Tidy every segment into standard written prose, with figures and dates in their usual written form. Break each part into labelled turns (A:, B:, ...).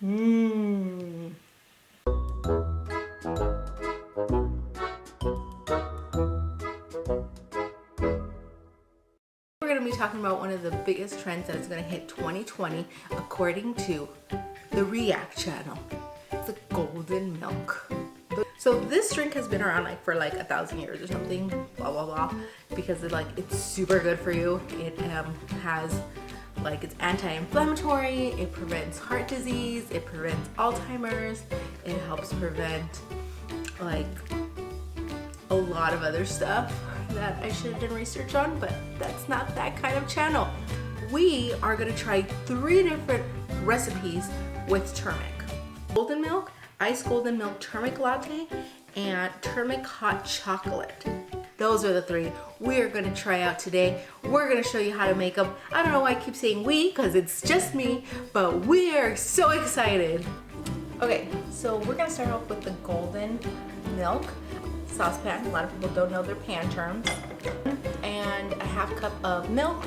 A: Mmm. We're going to be talking about one of the biggest trends that is going to hit 2020 according to the React channel. It's the golden milk. So this drink has been around for 1,000 years or something, blah blah blah, because it's super good for you. It has it's anti-inflammatory, it prevents heart disease, it prevents Alzheimer's, it helps prevent a lot of other stuff that I should have done research on, but that's not that kind of channel. We are gonna try 3 different recipes with turmeric. Golden milk, iced golden milk turmeric latte, and turmeric hot chocolate. Those are the 3 we're gonna try out today. We're gonna show you how to make them. I don't know why I keep saying we, because it's just me, but we're so excited. Okay, so we're gonna start off with the golden milk saucepan. A lot of people don't know their pan terms. And a 1/2 cup of milk.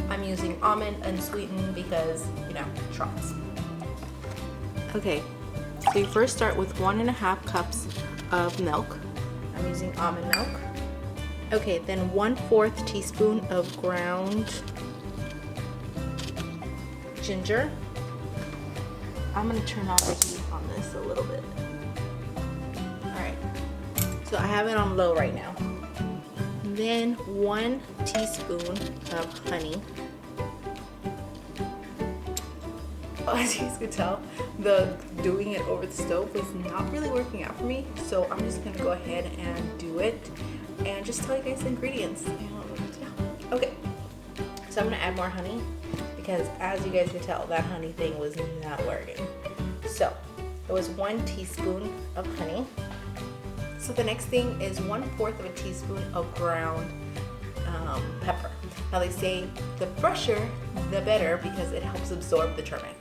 A: I'm using almond unsweetened because, trots. Okay, so you first start with 1.5 cups of milk. I'm using almond milk. Okay, then 1/4 teaspoon of ground ginger. I'm gonna turn off the heat on this a little bit. Alright, so I have it on low right now. Then 1 teaspoon of honey. As you guys could tell, doing it over the stove was not really working out for me, so I'm just gonna go ahead and do it and just tell you guys the ingredients. Yeah. Okay, so I'm gonna add more honey because, as you guys could tell, that honey thing was not working. So it was 1 teaspoon of honey. So the next thing is 1/4 of a teaspoon of ground pepper. Now they say the fresher the better because it helps absorb the turmeric.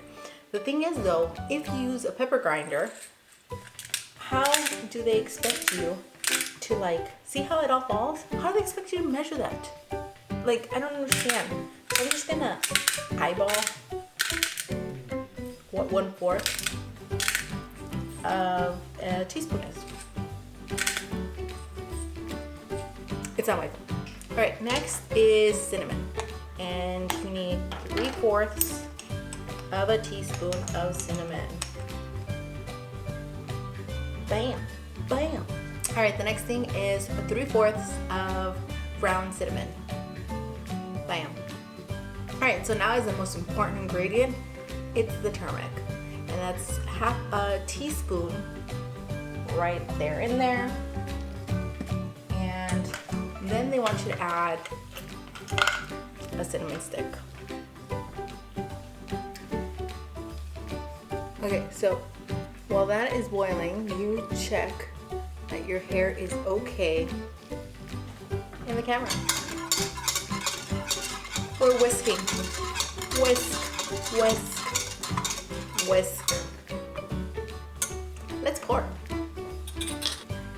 A: The thing is though, if you use a pepper grinder, how do they expect you to see how it all falls? How do they expect you to measure that? I don't understand. I'm just gonna eyeball what 1/4 of a teaspoon is. It's not my fault. All right, next is cinnamon, and you need 3/4 of a teaspoon of cinnamon. Bam, bam. All right, the next thing is 3/4 of ground cinnamon. Bam. All right, so now is the most important ingredient. It's the turmeric, and that's 1/2 a teaspoon right there in there. And then they want you to add a cinnamon stick. Okay, so while that is boiling, you check that your hair is okay in the camera. We're whisking. Whisk, whisk, whisk. Let's pour.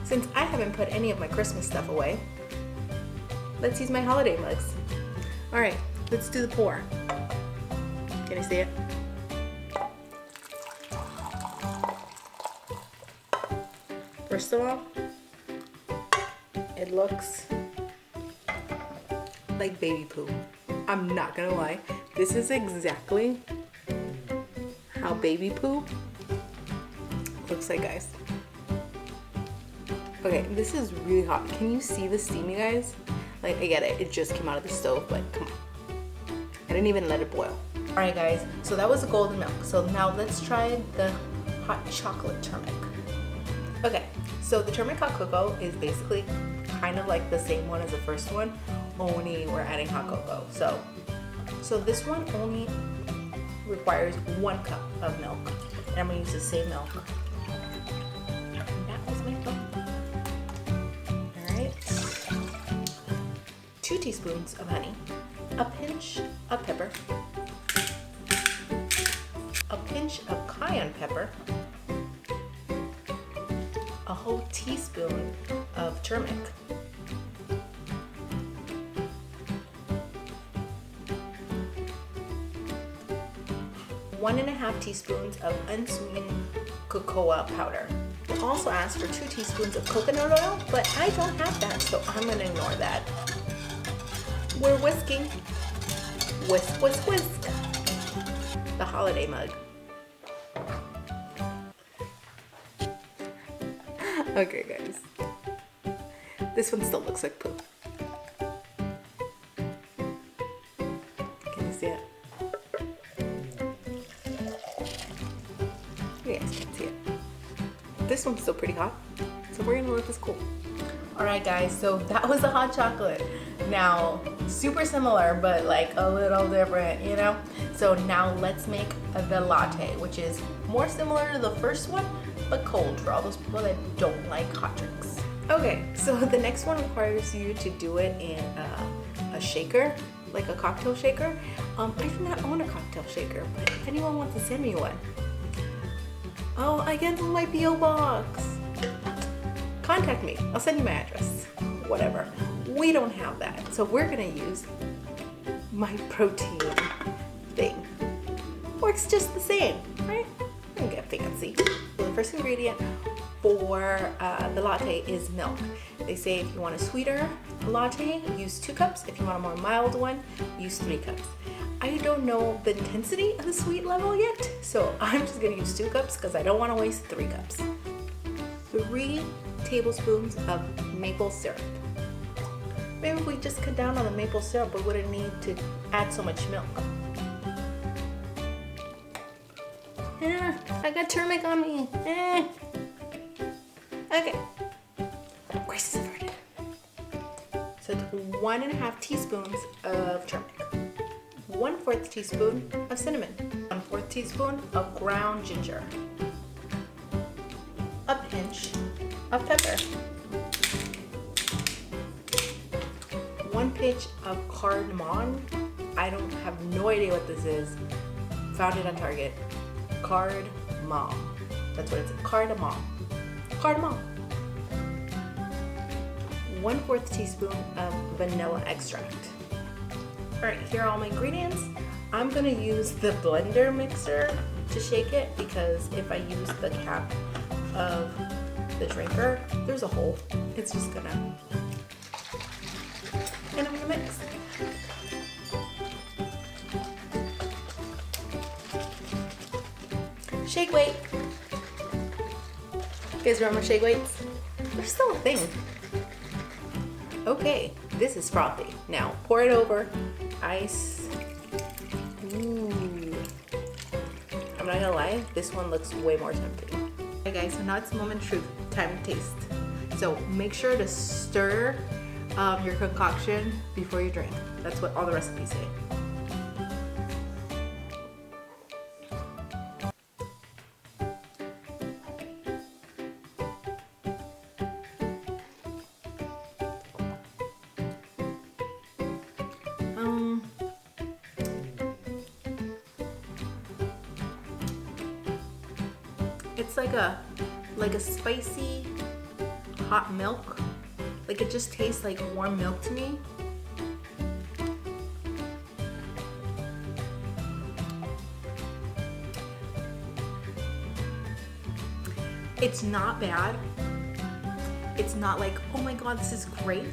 A: Since I haven't put any of my Christmas stuff away, let's use my holiday mugs. All right, let's do the pour. Can you see it? First of all, it looks like baby poo. I'm not gonna lie. This is exactly how baby poo looks like, guys. Okay, this is really hot. Can you see the steam, you guys? I get it. It just came out of the stove, but come on. I didn't even let it boil. All right, guys. So that was the golden milk. So now let's try the hot chocolate turmeric. Okay, so the turmeric hot cocoa is basically kind of like the same one as the first one, only we're adding hot cocoa. So this one only requires 1 cup of milk, and I'm gonna use the same milk. And that was my milk. All right, 2 teaspoons of honey, a pinch of pepper, a pinch of cayenne pepper, a whole teaspoon of turmeric, 1.5 teaspoons of unsweetened cocoa powder. We'll also ask for 2 teaspoons of coconut oil, but I don't have that, so I'm gonna ignore that. We're whisking. Whisk, whisk, whisk. The holiday mug. Okay, guys. This one still looks like poop. Can you see it? You guys can't see it. This one's still pretty hot, so we're gonna let this cool. Alright guys, so that was a hot chocolate. Now, super similar, but like a little different, you know? So now let's make the latte, which is more similar to the first one, but cold for all those people that don't like hot drinks. Okay, so the next one requires you to do it in a shaker, like a cocktail shaker. I do not own a cocktail shaker, but if anyone wants to send me one, oh, I get my P.O. box. Contact me. I'll send you my address. Whatever. We don't have that. So we're gonna use my protein thing. Works just the same, right? Don't get fancy. So the first ingredient for the latte is milk. They say if you want a sweeter latte, use 2 cups. If you want a more mild one, use 3 cups. I don't know the intensity of the sweet level yet, so I'm just gonna use 2 cups because I don't want to waste 3 cups. 3 tablespoons of maple syrup. Maybe if we just cut down on the maple syrup, we wouldn't need to add so much milk. I got turmeric on me. Okay. Grace is averted. So it's 1.5 teaspoons of turmeric. 1/4 teaspoon of cinnamon. 1/4 teaspoon of ground ginger. A pinch of pepper. 1 pinch of cardamom. I don't have no idea what this is. Found it on Target. Cardamom. That's what it's. Cardamom. Cardamom. 1/4 teaspoon of vanilla extract. Alright, here are all my ingredients. I'm gonna use the blender mixer to shake it because if I use the cap of the drinker, there's a hole. It's just gonna, and I'm gonna mix. Shake weight. You guys remember shake weights? They're still a thing. Okay, this is frothy. Now pour it over. Ice. Ooh. I'm not gonna lie, this one looks way more tempting. Okay guys, so now it's the moment of truth. Time to taste. So make sure to stir your concoction before you drink. That's what all the recipes say. It's like a spicy hot milk. Like it just tastes like warm milk to me. It's not bad. It's not like, oh my god, this is great.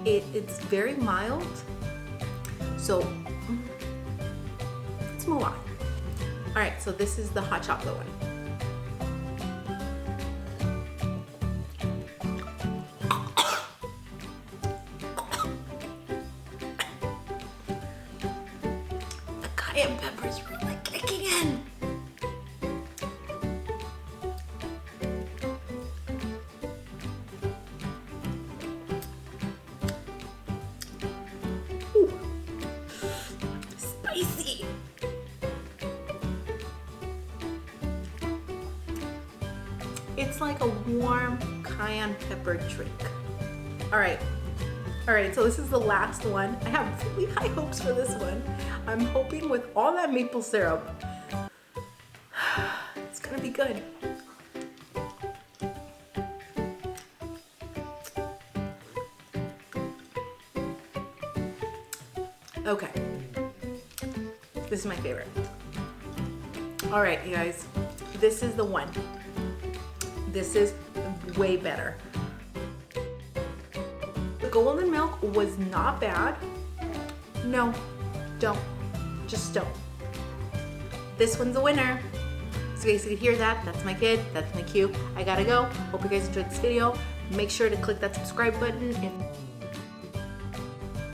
A: It's very mild. So let's move on. All right, so this is the hot chocolate one. Cayenne pepper's really kicking in. Ooh. Spicy. It's like a warm cayenne pepper drink. All right, so this is the last one. I have really high hopes for this one. I'm hoping with all that maple syrup, it's gonna be good. Okay, this is my favorite. All right, you guys, this is the one. This is way better. The golden milk was not bad. No, don't. Just don't. This one's a winner. So you guys can hear that. That's my kid. That's my cue. I gotta go. Hope you guys enjoyed this video. Make sure to click that subscribe button.